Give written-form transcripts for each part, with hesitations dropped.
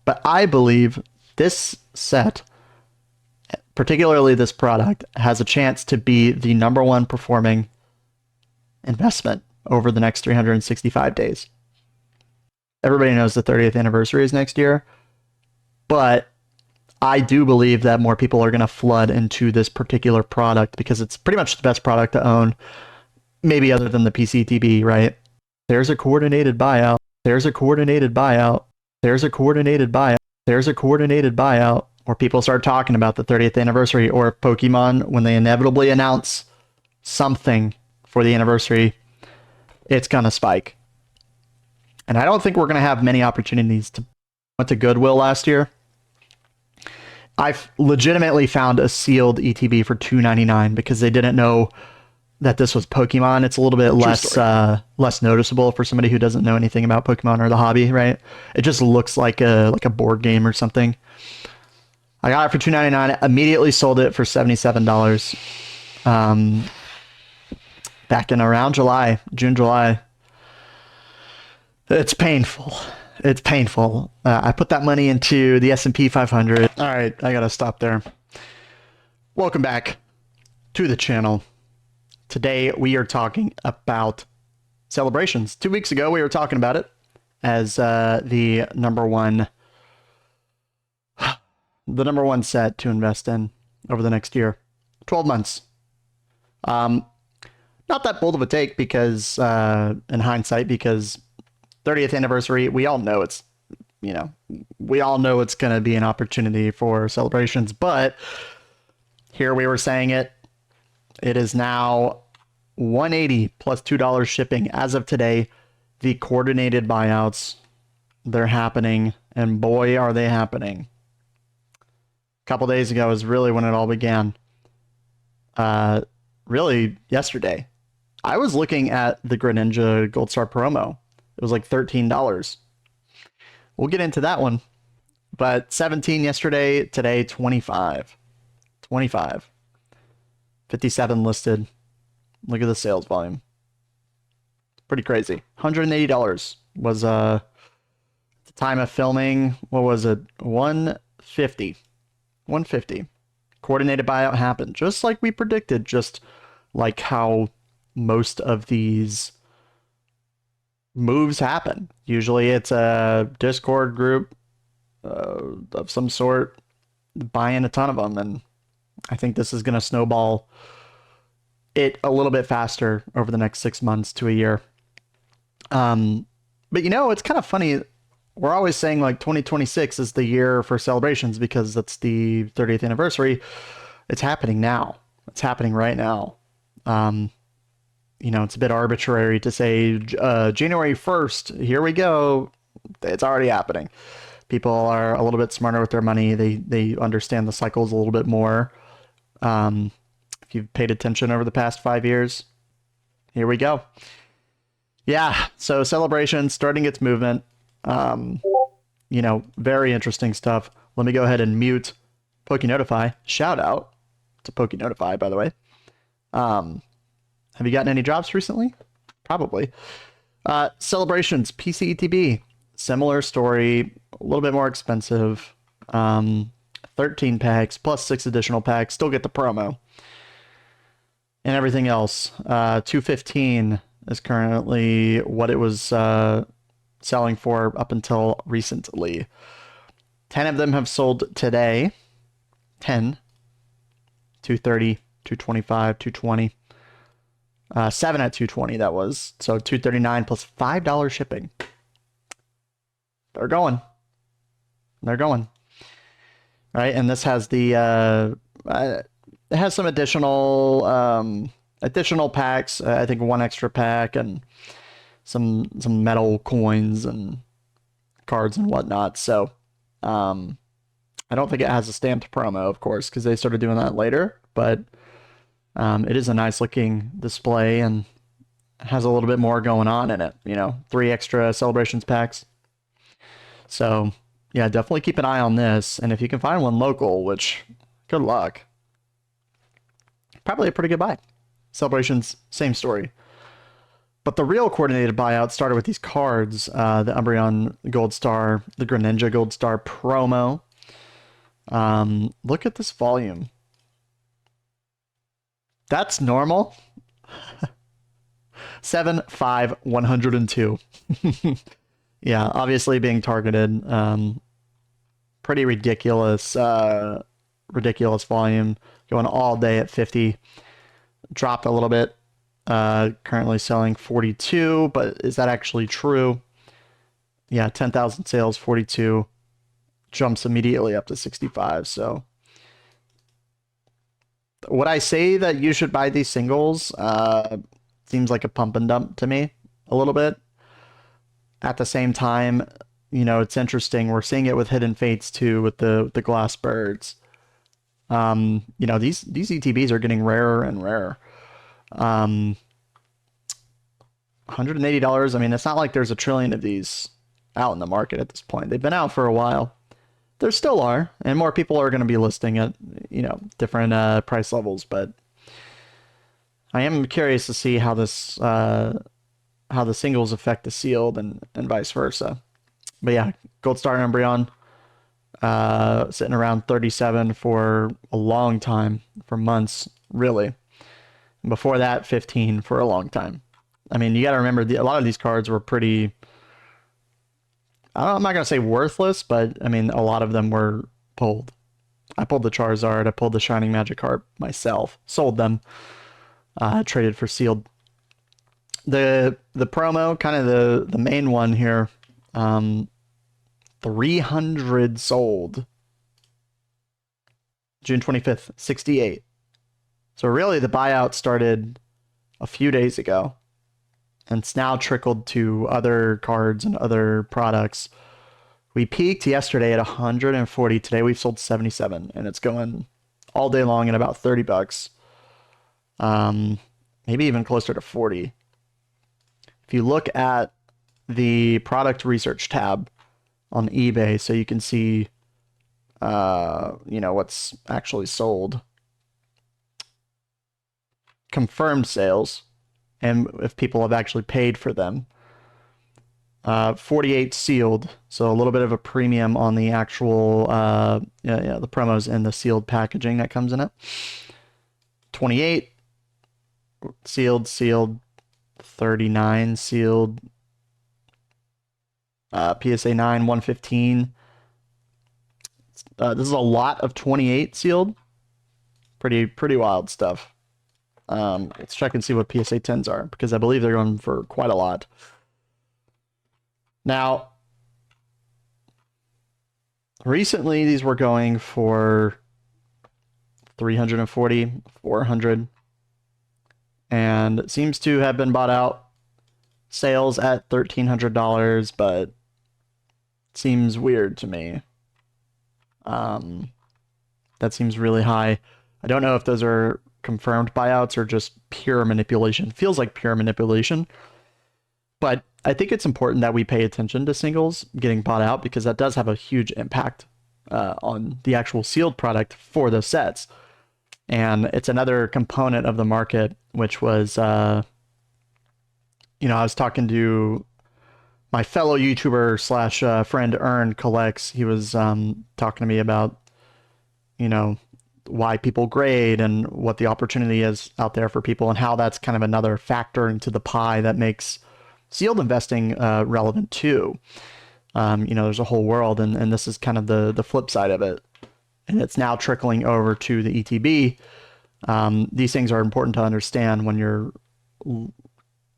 But I believe this set, particularly this product, has a chance to be the #1 performing investment over the next 365 days. Everybody knows the 30th anniversary is next year, but I do believe that more people are going to flood into this particular product because it's pretty much the best product to own, maybe other than the PCTB, right? There's a coordinated buyout. There's a coordinated buyout. There's a coordinated buyout. There's a coordinated buyout. Or people start talking about the 30th anniversary, or Pokemon, when they inevitably announce something for the anniversary, it's going to spike. And I don't think we're going to have many opportunities to. Went to Goodwill last year. I've legitimately found a sealed ETB for $2.99 because they didn't know that this was Pokemon. It's a little bit less noticeable for somebody who doesn't know anything about Pokemon or the hobby, right? It just looks like a board game or something. I got it for $2.99. Immediately sold it for $77. Back in around June, July. It's painful. It's painful. I put that money into the S&P 500. All right, I gotta stop there. Welcome back to the channel. Today we are talking about celebrations. 2 weeks ago we were talking about it as the number one set to invest in over the next year. 12 months. Not that bold of a take because in hindsight, because 30th anniversary, we all know it's going to be an opportunity for celebrations, but here we were saying it is now $180 plus $2 shipping as of today. The coordinated buyouts, they're happening, and boy are they happening. A couple days ago is really when it all began. Really yesterday. I was looking at the Greninja Gold Star promo. It was like $13. We'll get into that one. But 17 yesterday, today 25. 25. 57 listed. Look at the sales volume. Pretty crazy. $180 was at the time of filming, what was it? 150. 150. Coordinated buyout happened. Just like we predicted, just like how most of these moves happen. Usually it's a Discord group of some sort buying a ton of them, and I think this is going to snowball it a little bit faster over the next 6 months to a year. But it's kind of funny. We're always saying like 2026 is the year for celebrations because that's the 30th anniversary. It's happening now. It's happening right now. It's a bit arbitrary to say January 1st, here we go. It's already happening. People are a little bit smarter with their money. They understand the cycles a little bit more. If you've paid attention over the past 5 years, here we go. Yeah, so celebration starting its movement. Very interesting stuff. Let me go ahead and mute PokeNotify. Shout out to PokeNotify, by the way. Have you gotten any drops recently? Probably. Celebrations, PCETB. Similar story, a little bit more expensive. 13 packs plus 6 additional packs. Still get the promo. And everything else. 215 is currently what it was selling for up until recently. 10 of them have sold today. 10. 230, 225, 220. 7 at 220 that was. So 239 plus $5 shipping. They're going. They're going. Right, and this has the it has some additional packs. I think 1 extra pack and some metal coins and cards and whatnot. So I don't think it has a stamped promo, of course, because they started doing that later. But it is a nice looking display and has a little bit more going on in it. 3 extra celebrations packs. So yeah, definitely keep an eye on this. And if you can find one local, which good luck, probably a pretty good buy. Celebrations, same story. But the real coordinated buyout started with these cards, the Umbreon Gold Star, the Greninja Gold Star promo. Look at this volume. That's normal. 7, 5, 102. Yeah, obviously being targeted. Pretty ridiculous, ridiculous volume. Going all day at 50. Dropped a little bit. Currently selling 42, but is that actually true? Yeah, 10,000 sales, 42. Jumps immediately up to 65. So would I say that you should buy these singles? Seems like a pump and dump to me a little bit. At the same time, you know, it's interesting. We're seeing it with Hidden Fates too, with the glass birds. You know, these ETBs are getting rarer and rarer. $180. I mean, it's not like there's a trillion of these out in the market at this point. They've been out for a while. There still are, and more people are going to be listing at, you know, different price levels. But I am curious to see how this how the singles affect the sealed and vice versa. But yeah, Gold Star and Umbreon sitting around 37 for a long time, for months, really. And before that, 15 for a long time. I mean, you got to remember, a lot of these cards were pretty... I'm not going to say worthless, but I mean, a lot of them were pulled. I pulled the Charizard, I pulled the Shining Magikarp myself, sold them, traded for sealed. The promo, kind of the main one here, 300 sold. June 25th, 68. So really the buyout started a few days ago. And it's now trickled to other cards and other products. We peaked yesterday at 140. Today we've sold 77, and it's going all day long at about $30. Maybe even closer to 40. If you look at the product research tab on eBay, so you can see, you know, what's actually sold. Confirmed sales. And if people have actually paid for them. 48 sealed, so a little bit of a premium on the actual the promos and the sealed packaging that comes in it. 28 sealed, 39 sealed, PSA 9, 115. This is a lot of 28 sealed. Pretty wild stuff. Let's check and see what PSA 10s are, because I believe they're going for quite a lot. Now, recently these were going for 340, 400, and it seems to have been bought out. Sales at $1,300, but it seems weird to me. That seems really high. I don't know if those are confirmed buyouts or just pure manipulation. Feels like pure manipulation. But I think it's important that we pay attention to singles getting bought out, because that does have a huge impact on the actual sealed product for those sets. And it's another component of the market, which was, you know, I was talking to my fellow YouTuber slash friend Earn Collects. He was talking to me about, you know, why people grade and what the opportunity is out there for people, and how that's kind of another factor into the pie that makes sealed investing relevant too. You know, there's a whole world, and this is kind of the flip side of it, and it's now trickling over to the ETB. These things are important to understand when you're, you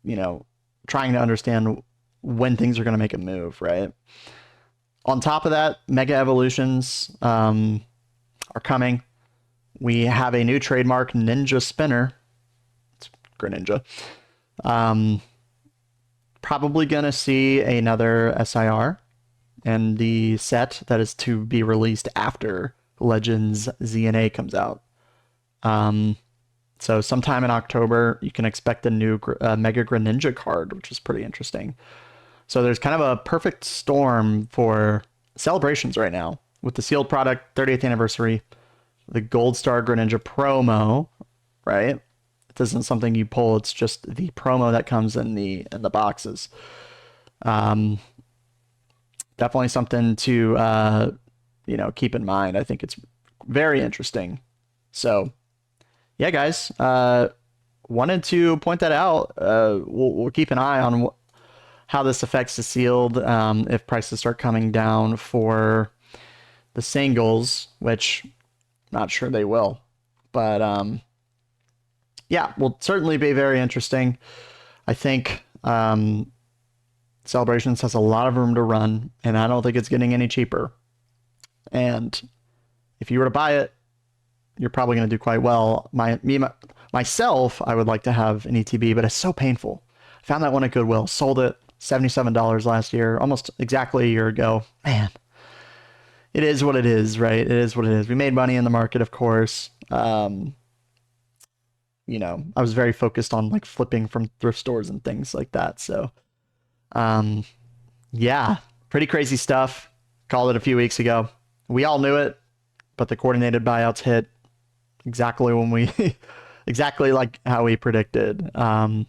know, trying to understand when things are going to make a move, right? On top of that, Mega Evolutions are coming. We have a new trademark, Ninja Spinner. It's Greninja. Probably going to see another SIR and the set that is to be released after Legends ZNA comes out. So sometime in October, you can expect a new Mega Greninja card, which is pretty interesting. So there's kind of a perfect storm for celebrations right now with the sealed product, 30th anniversary, the Gold Star Greninja promo, right? It isn't something you pull. It's just the promo that comes in the boxes. Definitely something to keep in mind. I think it's very interesting. So yeah, guys, wanted to point that out. We'll keep an eye on how this affects the sealed, if prices start coming down for the singles, which I'm not sure they will. But yeah, will certainly be very interesting. I think Celebrations has a lot of room to run, and I don't think it's getting any cheaper. And if you were to buy it, you're probably going to do quite well. Myself, I would like to have an ETB, but it's so painful. I found that one at Goodwill, sold it $77 last year, almost exactly a year ago. Man, it is what it is, right? It is what it is. We made money in the market, of course. I was very focused on like flipping from thrift stores and things like that. So, yeah, pretty crazy stuff. Called it a few weeks ago. We all knew it, but the coordinated buyouts hit exactly when we, exactly like how we predicted. So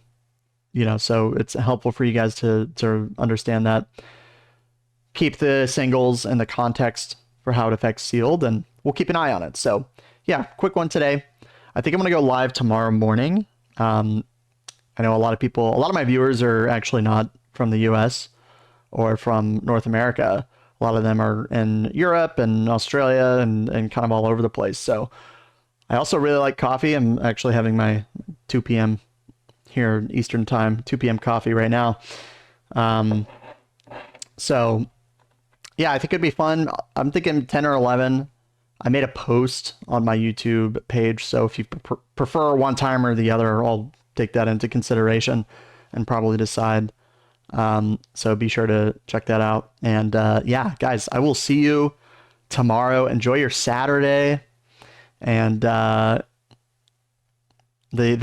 it's helpful for you guys to understand that. Keep the singles in the context for how it affects sealed, and we'll keep an eye on it. So yeah, quick one today. I think I'm going to go live tomorrow morning. I know a lot of my viewers are actually not from the US or from North America. A lot of them are in Europe and Australia and kind of all over the place. So I also really like coffee. I'm actually having my 2 p.m. here Eastern time, 2 p.m. coffee right now. So yeah, I think it'd be fun. I'm thinking 10 or 11. I made a post on my YouTube page, so if you prefer one time or the other, I'll take that into consideration and probably decide. So be sure to check that out. And yeah, guys, I will see you tomorrow. Enjoy your Saturday. And the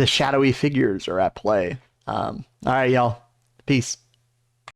shadowy figures are at play. All right, y'all. Peace.